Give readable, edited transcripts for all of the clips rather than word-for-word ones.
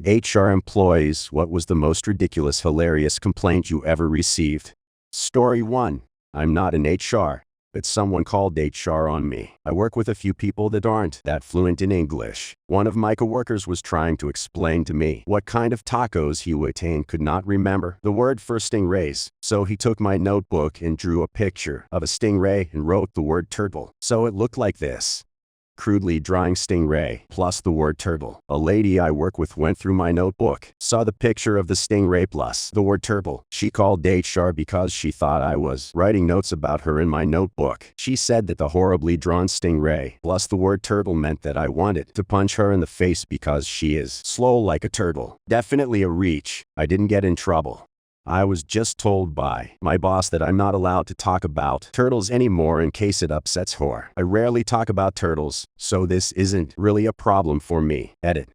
HR employees, what was the most ridiculous, hilarious complaint you ever received? Story 1. I'm not in HR, but someone called HR on me. I work with a few people that aren't that fluent in English. One of my coworkers was trying to explain to me what kind of tacos he would and could not remember the word for stingrays. So he took my notebook and drew a picture of a stingray and wrote the word turtle. So it looked like this. Crudely drawing stingray plus the word turtle. A lady I work with went through my notebook, saw the picture of the stingray plus the word turtle. She called HR because she thought I was writing notes about her in my notebook. She said that the horribly drawn stingray plus the word turtle meant that I wanted to punch her in the face because she is slow like a turtle. Definitely a reach. I didn't get in trouble. I was just told by my boss that I'm not allowed to talk about turtles anymore in case it upsets her. I rarely talk about turtles, so this isn't really a problem for me. Edit.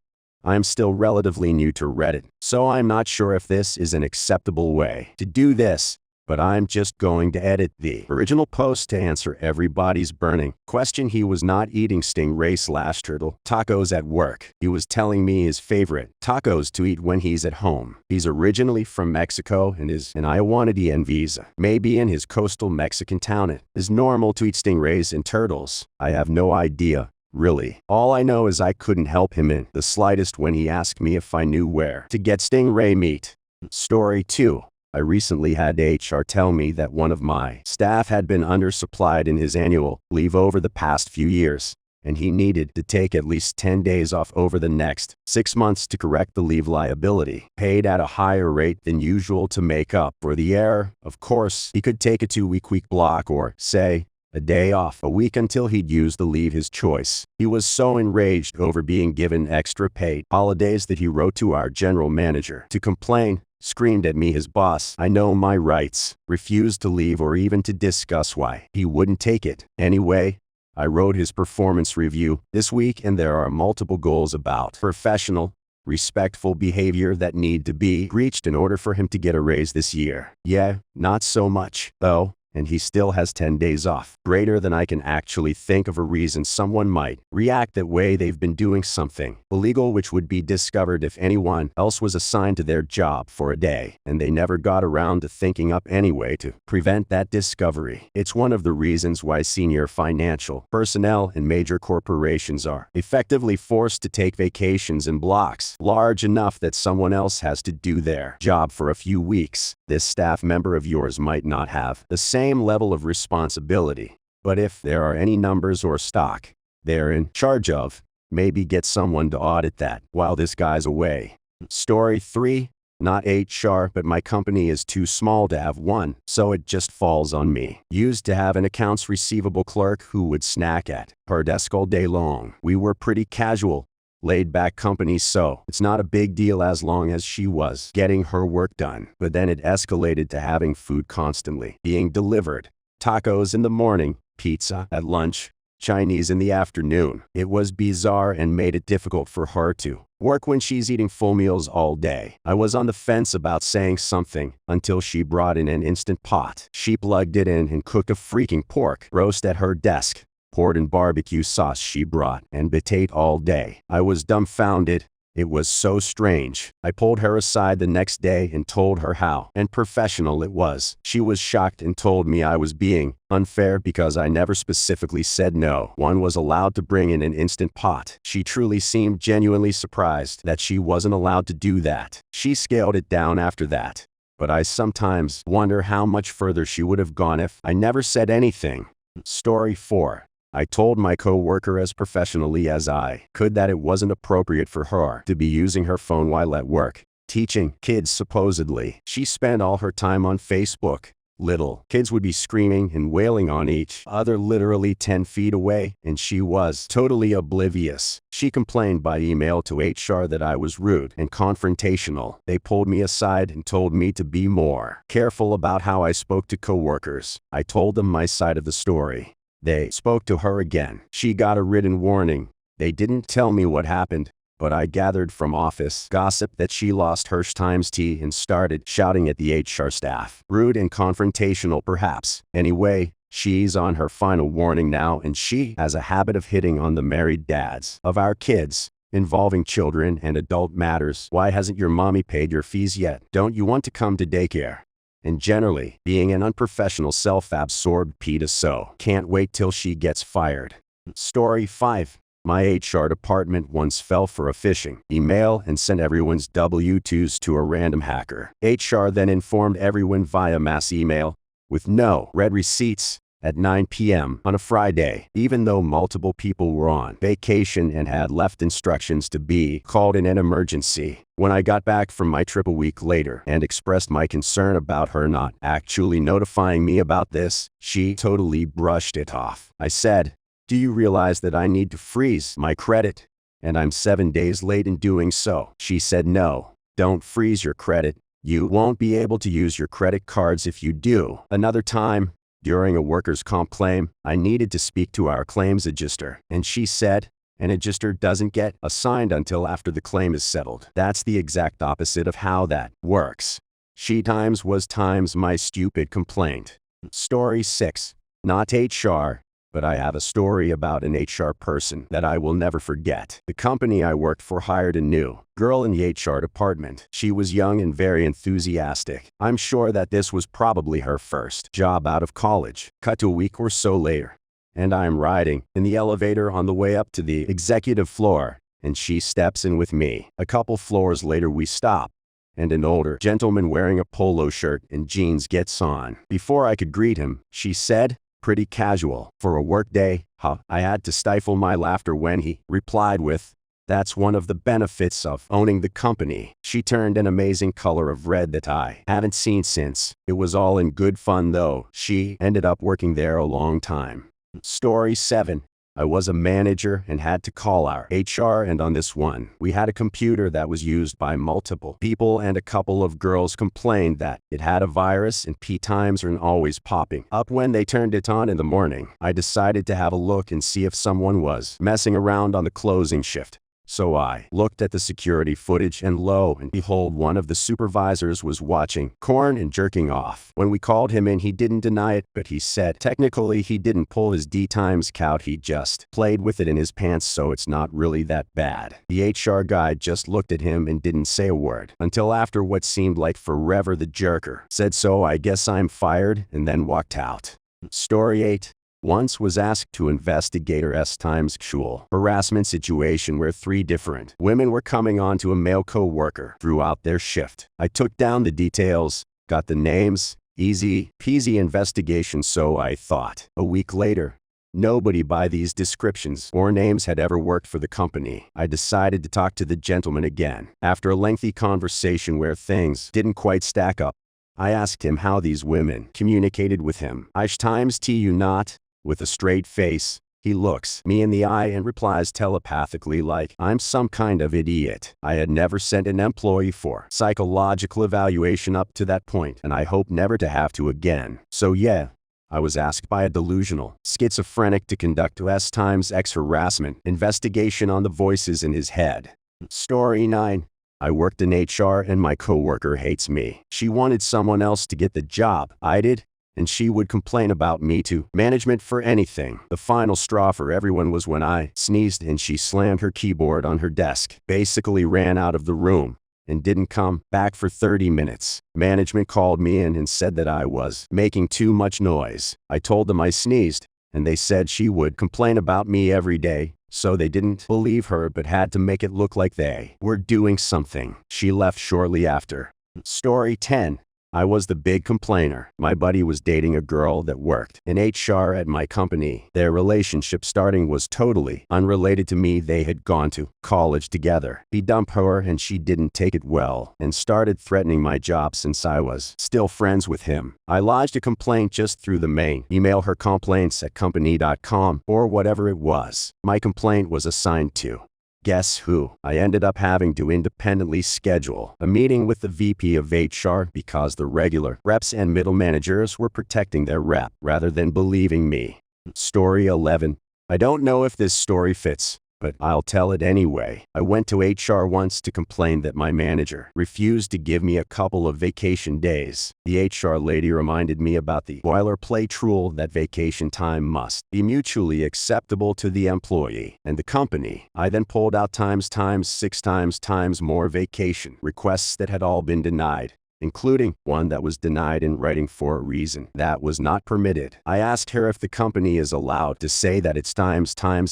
I'm still relatively new to Reddit, so I'm not sure if this is an acceptable way to do this, but I'm just going to edit the original post to answer everybody's burning question. He was not eating stingray/turtle tacos at work. He was telling me his favorite tacos to eat when he's at home. He's originally from Mexico and is an I-180 visa. Maybe in his coastal Mexican town it is normal to eat stingrays and turtles. I have no idea. Really. All I know is I couldn't help him in the slightest when he asked me if I knew where to get stingray meat. Story 2. I recently had HR tell me that one of my staff had been undersupplied in his annual leave over the past few years, and he needed to take at least 10 days off over the next 6 months to correct the leave liability, paid at a higher rate than usual to make up for the error. Of course, he could take a 2-week block or, say, a day off a week until he'd use the leave his choice. He was so enraged over being given extra paid holidays that he wrote to our general manager to complain, screamed at me, his boss, I know my rights, refused to leave or even to discuss why he wouldn't take it. Anyway, I wrote his performance review this week, and there are multiple goals about professional, respectful behavior that need to be reached in order for him to get a raise this year. Yeah, not so much, though. And he still has 10 days off. Greater than I can actually think of a reason someone might react that way. They've been doing something illegal which would be discovered if anyone else was assigned to their job for a day, and they never got around to thinking up any way to prevent that discovery. It's one of the reasons why senior financial personnel in major corporations are effectively forced to take vacations in blocks large enough that someone else has to do their job for a few weeks. This staff member of yours might not have the same level of responsibility, but if there are any numbers or stock they're in charge of, maybe get someone to audit that while this guy's away. Story 3. Not HR, but my company is too small to have one, so it just falls on me. Used to have an accounts receivable clerk who would snack at her desk all day long. We were pretty casual, laid-back company, so it's not a big deal as long as she was getting her work done. But then it escalated to having food constantly being delivered. Tacos in the morning, pizza at lunch, Chinese in the afternoon. It was bizarre and made it difficult for her to work when she's eating full meals all day. I was on the fence about saying something until she brought in an Instant Pot. She plugged it in and cooked a freaking pork roast at her desk. Poured in barbecue sauce she brought and ate all day. I was dumbfounded. It was so strange. I pulled her aside the next day and told her how unprofessional it was. She was shocked and told me I was being unfair because I never specifically said no one was allowed to bring in an Instant Pot. She truly seemed genuinely surprised that she wasn't allowed to do that. She scaled it down after that. But I sometimes wonder how much further she would have gone if I never said anything. Story 4. I told my coworker as professionally as I could that it wasn't appropriate for her to be using her phone while at work, teaching kids supposedly. She spent all her time on Facebook. Little kids would be screaming and wailing on each other literally 10 feet away, and she was totally oblivious. She complained by email to HR that I was rude and confrontational. They pulled me aside and told me to be more careful about how I spoke to coworkers. I told them my side of the story. They spoke to her again. She got a written warning. They didn't tell me what happened, but I gathered from office gossip that she lost her times tea and started shouting at the HR staff. Rude and confrontational, perhaps. Anyway, she's on her final warning now, and she has a habit of hitting on the married dads of our kids. involving children and adult matters. Why hasn't your mommy paid your fees yet? Don't you want to come to daycare? And generally, being an unprofessional self-absorbed PETA so can't wait till she gets fired. Story 5. My HR department once fell for a phishing email and sent everyone's W-2s to a random hacker. HR then informed everyone via mass email, with no red receipts, at 9 p.m. on a Friday, even though multiple people were on vacation and had left instructions to be called in an emergency. When I got back from my trip a week later and expressed my concern about her not actually notifying me about this, she totally brushed it off. I said, "Do you realize that I need to freeze my credit? And I'm 7 days late in doing so." She said, "No, don't freeze your credit. You won't be able to use your credit cards if you do." Another time, during a workers' comp claim, I needed to speak to our claims adjuster, and she said, "An adjuster doesn't get assigned until after the claim is settled." That's the exact opposite of how that works. She times was times my stupid complaint. Story 6. Not HR, but I have a story about an HR person that I will never forget. The company I worked for hired a new girl in the HR department. She was young and very enthusiastic. I'm sure that this was probably her first job out of college. Cut to a week or so later, and I am riding in the elevator on the way up to the executive floor, and she steps in with me. A couple floors later we stop, and an older gentleman wearing a polo shirt and jeans gets on. Before I could greet him, she said, pretty casual, "For a work day, huh?" I had to stifle my laughter when he replied with, "That's one of the benefits of owning the company." She turned an amazing color of red that I haven't seen since. It was all in good fun though. She ended up working there a long time. Story 7. I was a manager and had to call our HR, and on this one, we had a computer that was used by multiple people, and a couple of girls complained that it had a virus and P times aren't always popping up when they turned it on in the morning. I decided to have a look and see if someone was messing around on the closing shift. So I looked at the security footage, and lo and behold, one of the supervisors was watching porn and jerking off. When we called him in, he didn't deny it, but he said technically he didn't pull his D times count, he just played with it in his pants, so it's not really that bad. The HR guy just looked at him and didn't say a word, until after what seemed like forever the jerker said, "So I guess I'm fired," and then walked out. Story 8. Once was asked to investigate a sexual harassment situation where 3 different women were coming on to a male co-worker throughout their shift. I took down the details, got the names, easy peasy investigation, so I thought. A week later, nobody by these descriptions or names had ever worked for the company. I decided to talk to the gentleman again. After a lengthy conversation where things didn't quite stack up, I asked him how these women communicated with him. Times to you not. With a straight face, he looks me in the eye and replies telepathically like I'm some kind of idiot. I had never sent an employee for psychological evaluation up to that point, and I hope never to have to again. So yeah, I was asked by a delusional schizophrenic to conduct X harassment investigation on the voices in his head. Story 9. I worked in HR and my coworker hates me. She wanted someone else to get the job. I did, and she would complain about me to management for anything. The final straw for everyone was when I sneezed and she slammed her keyboard on her desk, basically ran out of the room, and didn't come back for 30 minutes. Management called me in and said that I was making too much noise. I told them I sneezed, and they said she would complain about me every day, so they didn't believe her but had to make it look like they were doing something. She left shortly after. Story 10. I was the big complainer. My buddy was dating a girl that worked in HR at my company. Their relationship starting was totally unrelated to me. They had gone to college together. He dumped her and she didn't take it well and started threatening my job since I was still friends with him. I lodged a complaint just through the main email, her complaints at company.com or whatever it was. My complaint was assigned to guess who? I ended up having to independently schedule a meeting with the VP of HR because the regular reps and middle managers were protecting their rep rather than believing me. Story 11. I don't know if this story fits, but I'll tell it anyway. I went to HR once to complain that my manager refused to give me a couple of vacation days. The HR lady reminded me about the boilerplate rule that vacation time must be mutually acceptable to the employee and the company. I then pulled out times 6 times more vacation requests that had all been denied, including one that was denied in writing for a reason that was not permitted. I asked her if the company is allowed to say that it's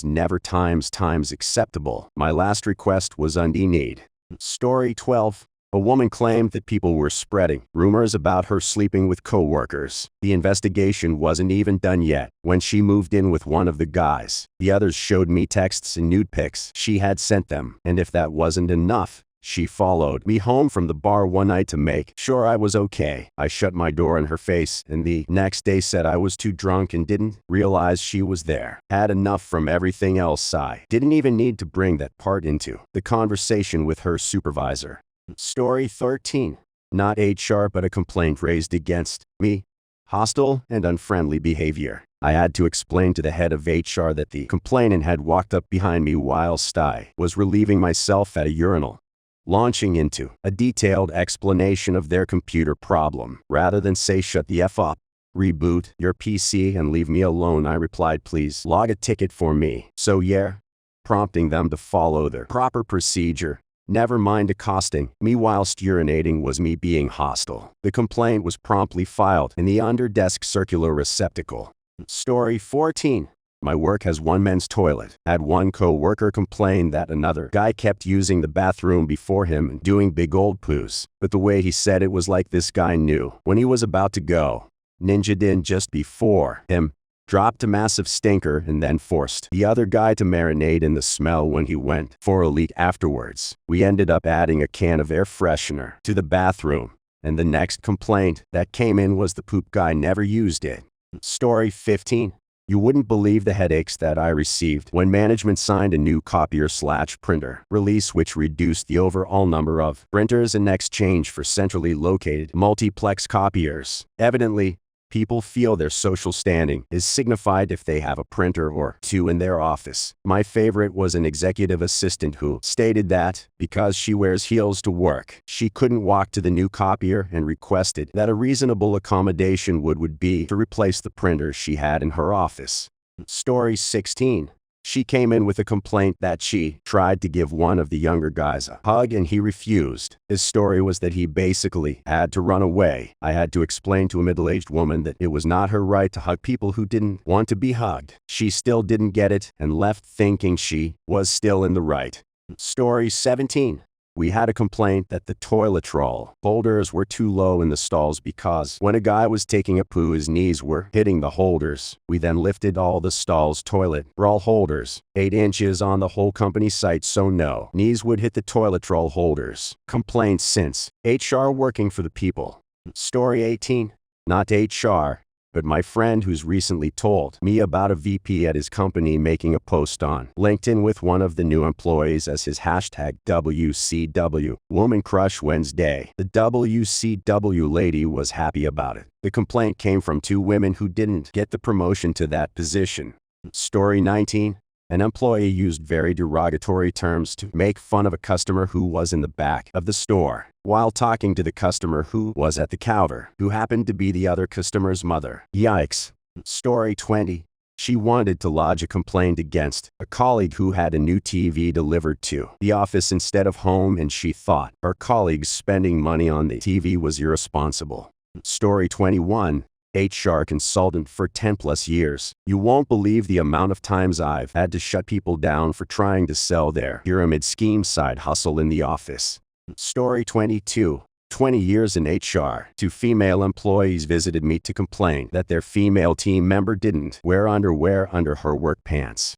never times acceptable. My last request was undenied. Story 12. A woman claimed that people were spreading rumors about her sleeping with coworkers. The investigation wasn't even done yet when she moved in with one of the guys. The others showed me texts and nude pics she had sent them, and if that wasn't enough, she followed me home from the bar one night to make sure I was okay. I shut my door in her face and the next day said I was too drunk and didn't realize she was there. Had enough from everything else. I didn't even need to bring that part into the conversation with her supervisor. Story 13. Not HR but a complaint raised against me. Hostile and unfriendly behavior. I had to explain to the head of HR that the complainant had walked up behind me whilst I was relieving myself at a urinal, launching into a detailed explanation of their computer problem. Rather than say shut the F up, reboot your PC and leave me alone, I replied, please log a ticket for me. So yeah, prompting them to follow the proper procedure. Never mind accosting me whilst urinating was me being hostile. The complaint was promptly filed in the under-desk circular receptacle. Story 14. My work has one men's toilet. Had one co-worker complain that another guy kept using the bathroom before him and doing big old poos. But the way he said it was like this guy knew when he was about to go. Ninja'd in just before him, dropped a massive stinker, and then forced the other guy to marinate in the smell when he went for a leak afterwards. We ended up adding a can of air freshener to the bathroom, and the next complaint that came in was the poop guy never used it. Story 15. You wouldn't believe the headaches that I received when management signed a new copier/printer release which reduced the overall number of printers in exchange for centrally located multiplex copiers. Evidently, people feel their social standing is signified if they have a printer or two in their office. My favorite was an executive assistant who stated that, because she wears heels to work, she couldn't walk to the new copier and requested that a reasonable accommodation would be to replace the printer she had in her office. Story 16. She came in with a complaint that she tried to give one of the younger guys a hug and he refused. His story was that he basically had to run away. I had to explain to a middle-aged woman that it was not her right to hug people who didn't want to be hugged. She still didn't get it and left thinking she was still in the right. Story 17. We had a complaint that the toilet roll holders were too low in the stalls because when a guy was taking a poo his knees were hitting the holders. We then lifted all the stalls' toilet roll holders 8 inches on the whole company site so no knees would hit the toilet roll holders. Complaints since HR working for the people. Story 18. Not HR, but my friend who's recently told me about a VP at his company making a post on LinkedIn with one of the new employees as his hashtag WCW Woman Crush Wednesday. The WCW lady was happy about it. The complaint came from 2 women who didn't get the promotion to that position. Story 19. An employee used very derogatory terms to make fun of a customer who was in the back of the store while talking to the customer who was at the counter, who happened to be the other customer's mother. Yikes. Story 20. She wanted to lodge a complaint against a colleague who had a new TV delivered to the office instead of home, and she thought her colleague's spending money on the TV was irresponsible. Story 21. HR consultant for 10+ years. You won't believe the amount of times I've had to shut people down for trying to sell their pyramid scheme side hustle in the office. Story 22. 20 years in HR. 2 female employees visited me to complain that their female team member didn't wear underwear under her work pants.